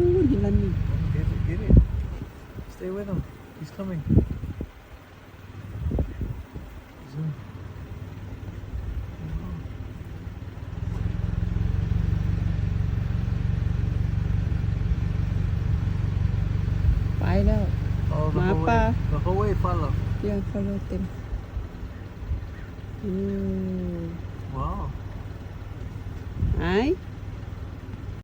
Ooh, he's running. Get it. Stay with him. He's coming. Zoom. Bye now. Oh, the whole way. Mapa. The whole way, follow. Yeah, follow them. Ooh. Wow. Hi.